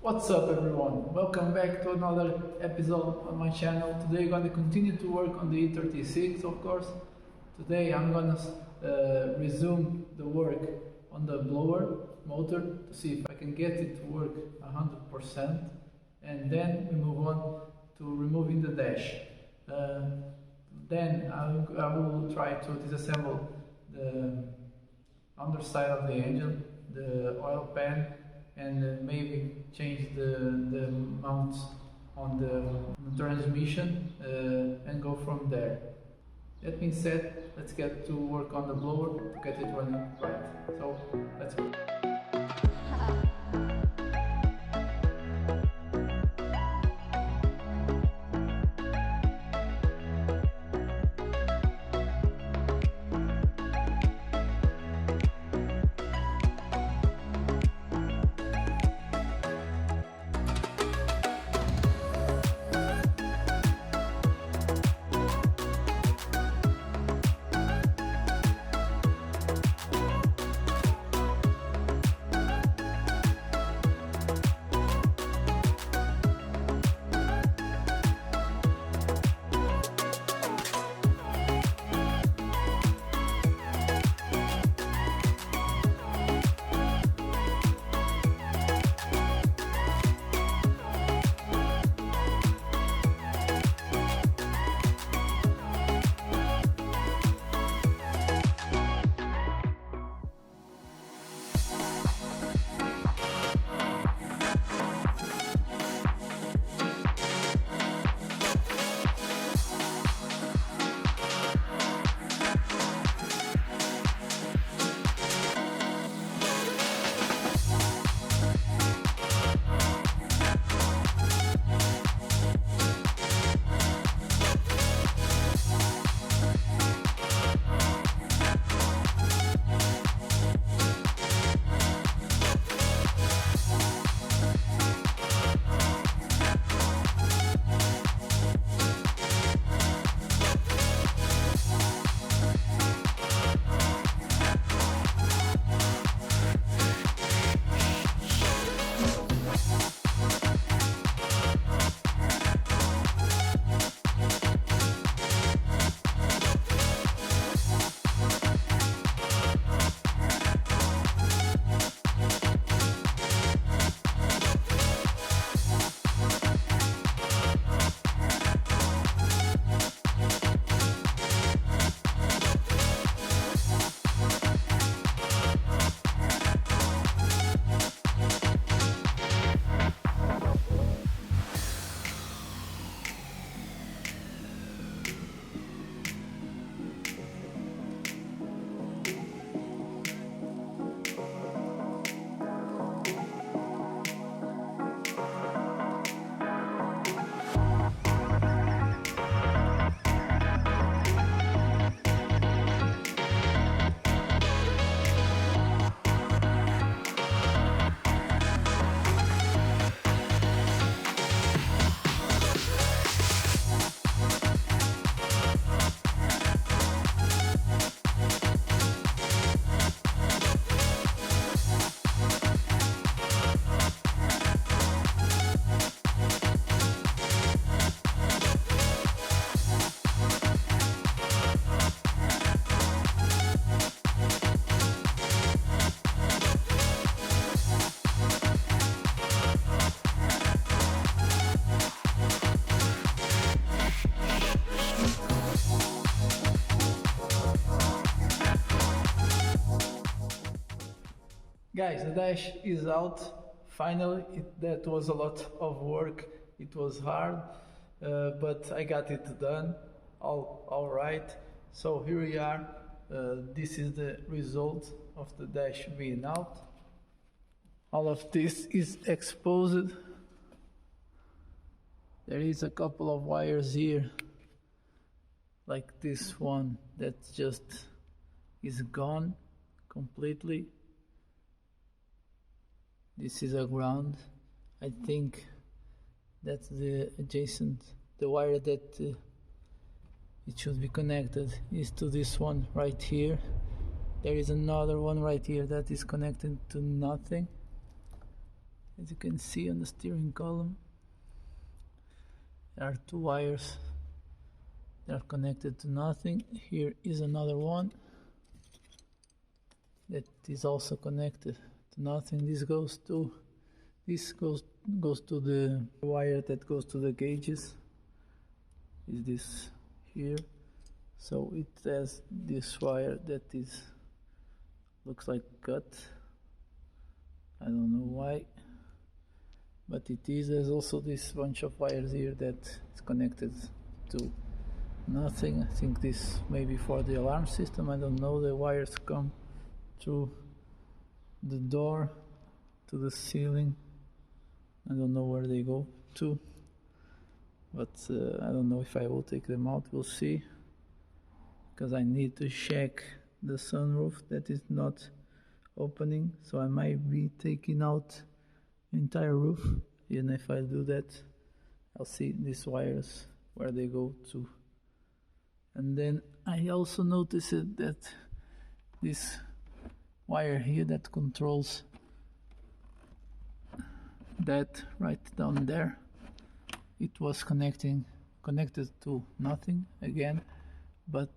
What's up everyone? Welcome back to another episode on my channel. Today I'm going to continue to work on the E36, of course. Today I'm going to resume the work on the blower motor to see if I can get it to work 100%, and then we move on to removing the dash. Then I will try to disassemble the underside of the engine, the oil pan, and maybe change the mounts on the transmission and go from there. That being said, let's get to work on the blower to get it running right. So let's go. Guys, the dash is out. Finally, that was a lot of work. It was hard, but I got it done. All right. So here we are. This is the result of the dash being out. All of this is exposed. There is a couple of wires here, like this one that just is gone completely. This is a ground. I think that's the adjacent, the wire that it should be connected is to this one right here. There is another one right here that is connected to nothing. As you can see on the steering column, there are two wires that are connected to nothing. Here is another one that is also connected to nothing. This goes to the wire that goes to the gauges. Is this here? So it has this wire that looks like cut. I don't know why, but it is. There's also this bunch of wires here that is connected to nothing. I think this may be for the alarm system. I don't know. The wires come through the door to the ceiling. I don't know where they go to, but I don't know if I will take them out. We'll see, because I need to check the sunroof that is not opening, so I might be taking out the entire roof. And if I do that, I'll see these wires where they go to. And then I also noticed that this wire here that controls that right down there, it was connected to nothing again, but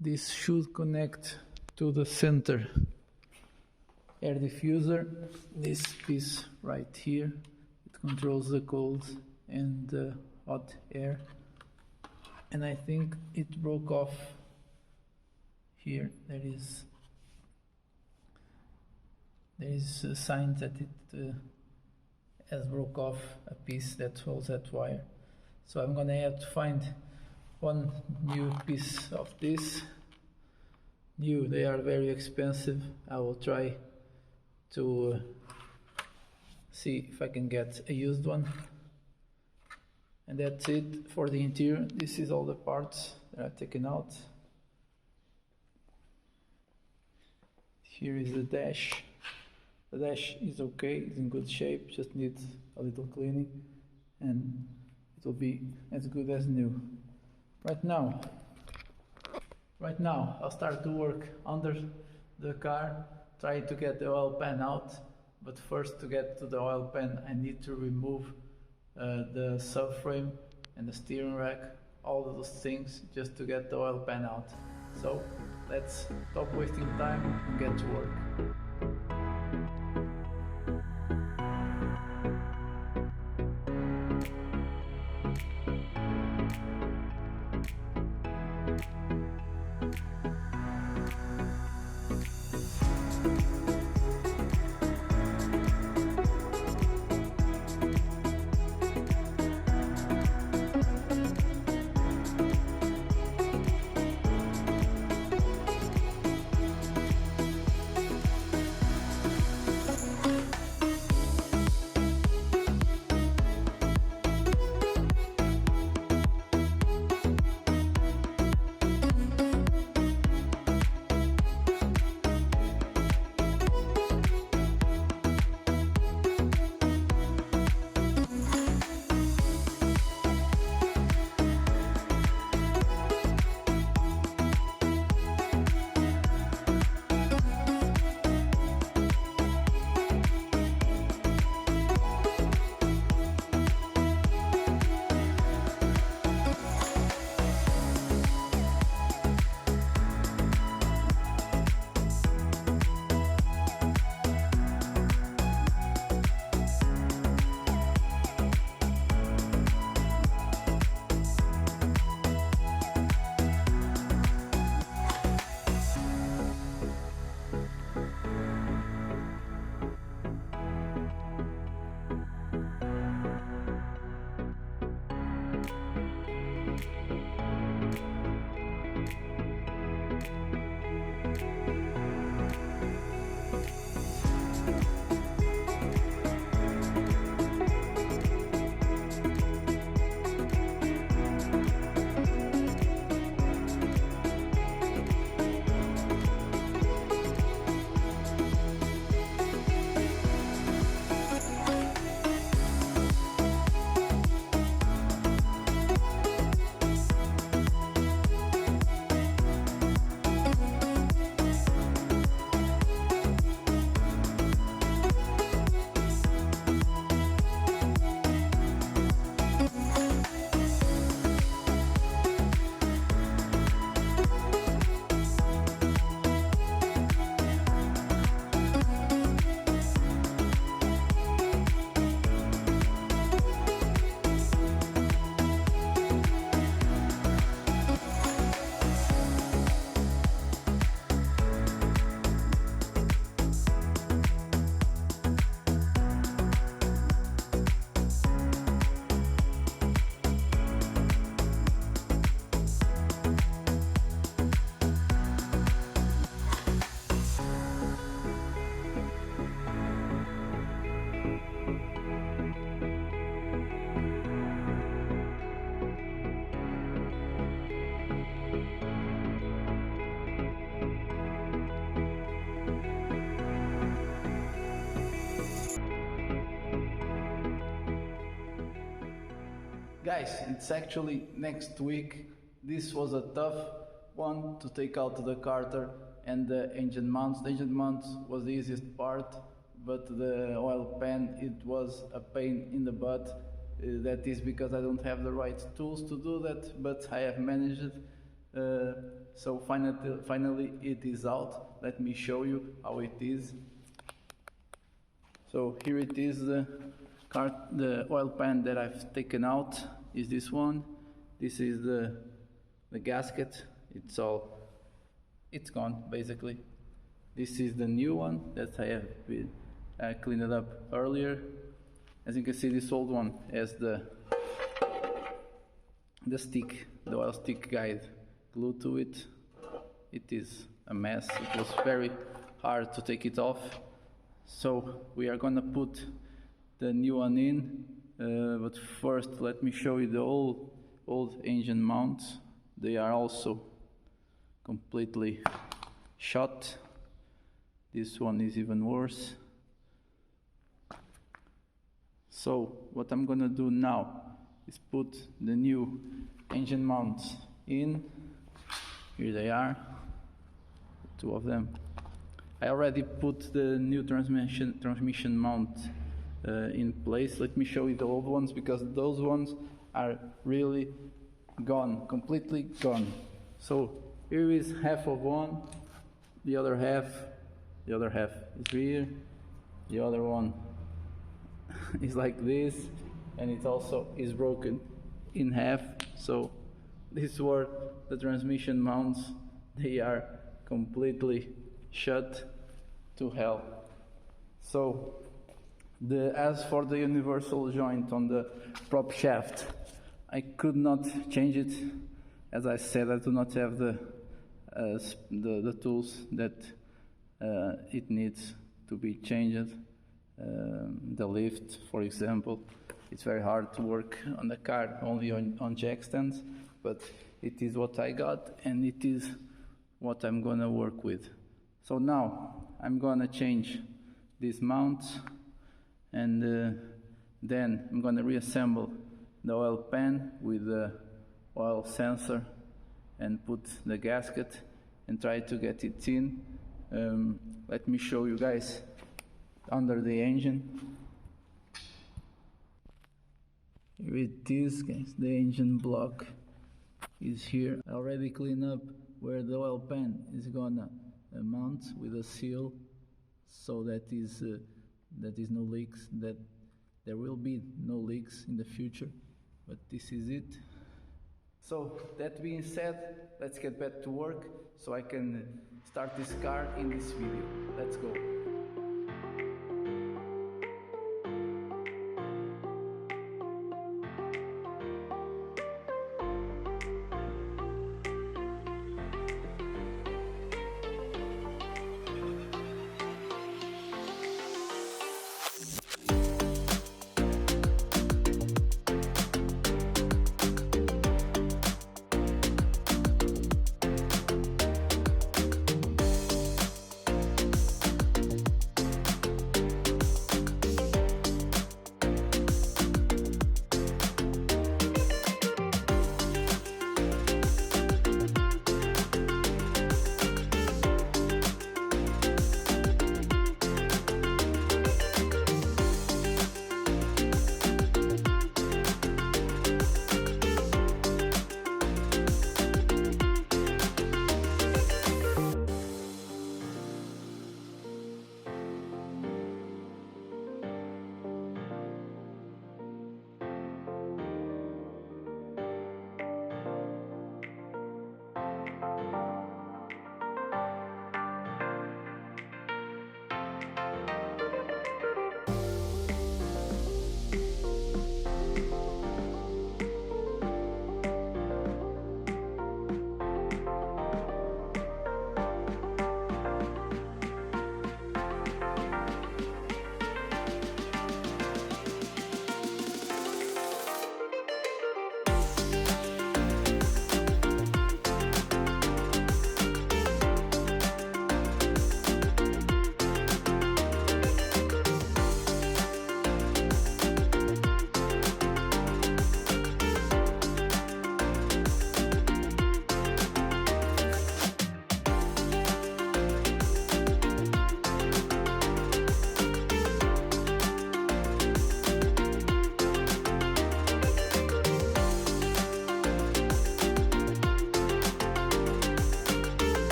this should connect to the center air diffuser. This piece right here, it controls the cold and the hot air, and I think it broke off here. There is a sign that it has broke off a piece that holds that wire. So I'm gonna have to find one new piece of this. New, they are very expensive. I will try to see if I can get a used one. And that's it for the interior. This is all the parts that I've taken out. Here is the dash. The dash is okay, it's in good shape, just needs a little cleaning, and it will be as good as new. Right now I'll start to work under the car, try to get the oil pan out, but first, to get to the oil pan, I need to remove the subframe and the steering rack, all of those things, just to get the oil pan out. So let's stop wasting time and get to work. Guys, it's actually next week. This was a tough one to take out the carter and the engine mounts. The engine mounts was the easiest part, but the oil pan, it was a pain in the butt. That is because I don't have the right tools to do that, but I have managed it. So finally it is out. Let me show you how it is. So here it is, the oil pan that I've taken out is this one. This is the gasket. It's gone basically. This is the new one that I have been cleaned up earlier. As you can see, this old one has the stick, the oil stick guide glued to it. It is a mess. It was very hard to take it off. So we are gonna put the new one in, but first let me show you the old engine mounts. They are also completely shot. This one is even worse. So what I'm gonna do now is put the new engine mounts in. Here they are, two of them. I already put the new transmission mount in place. Let me show you the old ones, because those ones are really gone, completely gone. So here is half of one, the other half is here, the other one is like this, and it also is broken in half. So these were the transmission mounts. They are completely shut to hell. So as for the universal joint on the prop shaft, I could not change it. As I said, I do not have the tools that it needs to be changed. The lift, for example, it's very hard to work on the car only on jack stands, but it is what I got and it is what I'm gonna work with. So now I'm gonna change these mounts, and then I'm gonna reassemble the oil pan with the oil sensor and put the gasket and try to get it in. Let me show you guys under the engine. Here it is, guys. The engine block is here. I already cleaned up where the oil pan is gonna mount with a seal, so that is no leaks, that there will be no leaks in the future, but this is it. So that being said, let's get back to work so I can start this car in this video. Let's go.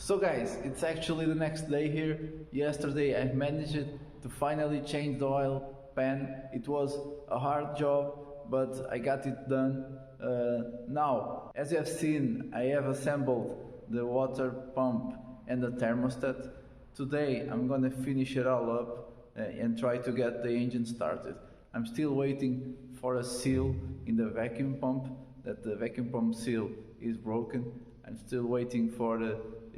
So guys, it's actually the next day here. Yesterday I managed to finally change the oil pan. It was a hard job, but I got it done. Now, as you have seen, I have assembled the water pump and the thermostat. Today I'm gonna finish it all up and try to get the engine started. I'm still waiting for a seal in the vacuum pump, that the vacuum pump seal is broken. I'm still waiting for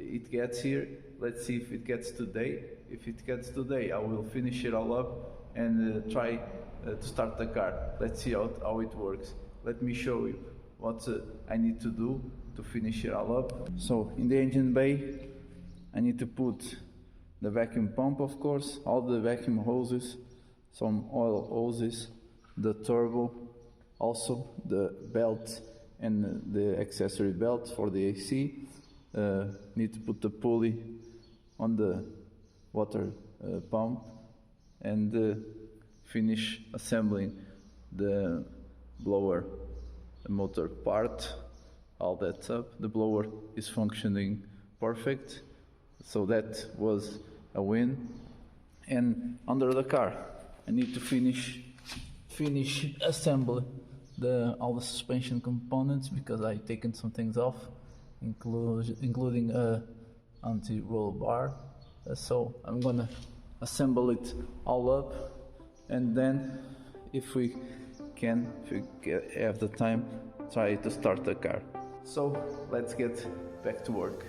it gets here. Let's see if it gets today. If it gets today, I will finish it all up and try to start the car. Let's see how it works. Let me show you what I need to do to finish it all up. So in the engine bay, I need to put the vacuum pump, of course, all the vacuum hoses, some oil hoses, the turbo, also the belt and the accessory belt for the AC. Need to put the pulley on the water pump and finish assembling the blower, the motor part, all that's up. The blower is functioning perfect, so that was a win. And under the car, I need to finish assembling all the suspension components, because I've taken some things off, including a anti-roll bar. So I'm gonna assemble it all up, and then if we have the time, try to start the car. So let's get back to work.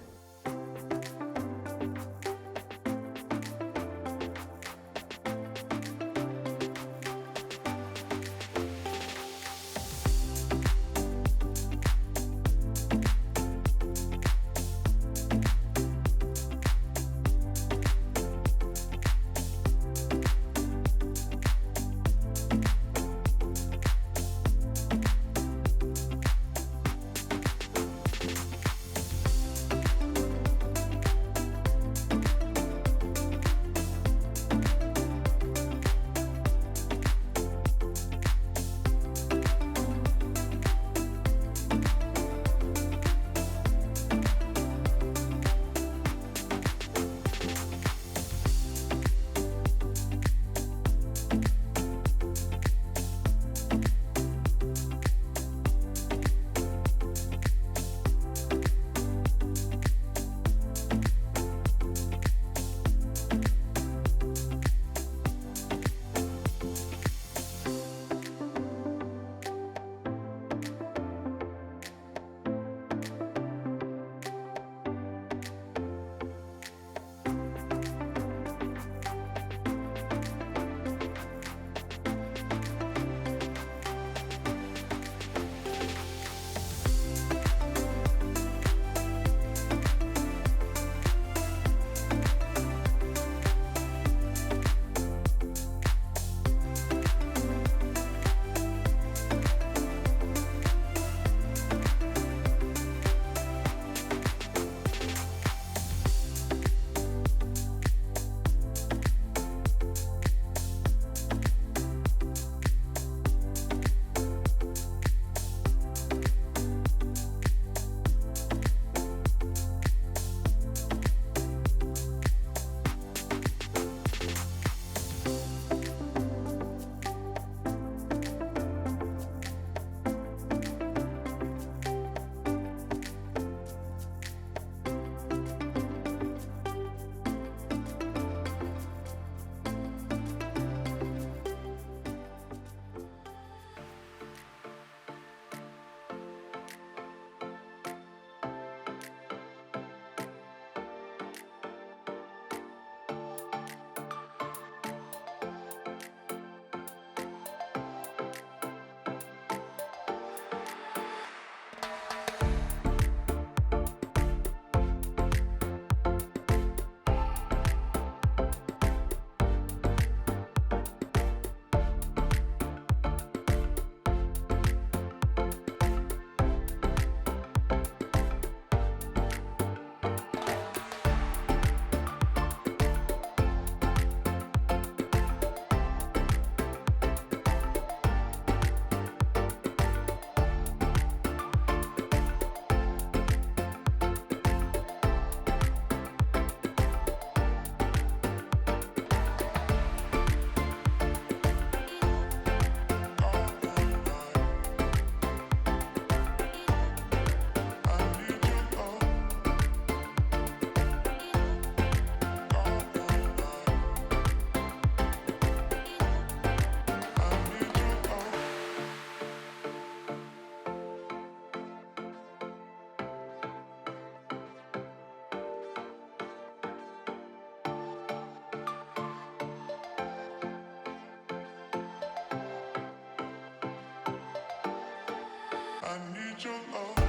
your love.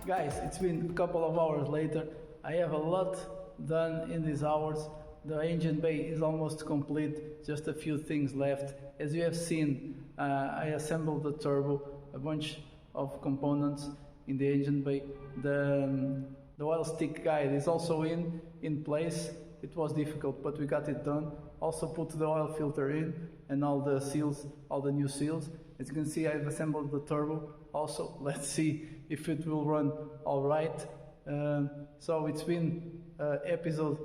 Guys, it's been a couple of hours later. I have a lot done in these hours. The engine bay is almost complete, just a few things left. As you have seen, I assembled the turbo, a bunch of components in the engine bay. The oil stick guide is also in place. It was difficult, but we got it done. Also put the oil filter in and all the seals, all the new seals. As you can see, I've assembled the turbo also. Let's see if it will run all right. So it's been an episode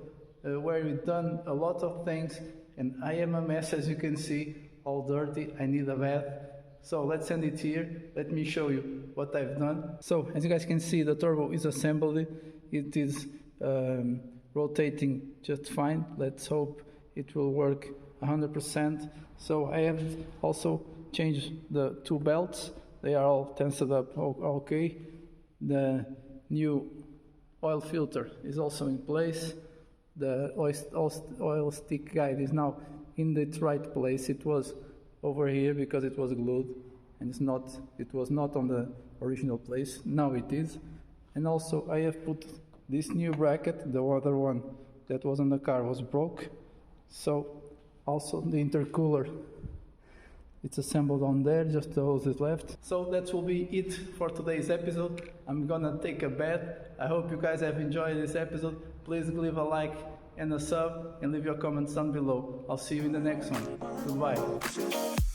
where we've done a lot of things, and I am a mess, as you can see, all dirty. I need a bath. So let's end it here. Let me show you what I've done. So as you guys can see, the turbo is assembled. It is rotating just fine. Let's hope it will work 100%. So I have also changed the two belts. They are all tensed up okay. The new oil filter is also in place. The oil stick guide is now in its right place. It was over here because it was glued, and it was not on the original place. Now it is. And also I have put this new bracket. The other one that was on the car was broke. So also the intercooler, it's assembled on there, just the hose is left. So that will be it for today's episode. I'm gonna take a bath. I hope you guys have enjoyed this episode. Please leave a like and a sub and leave your comments down below. I'll see you in the next one. Goodbye.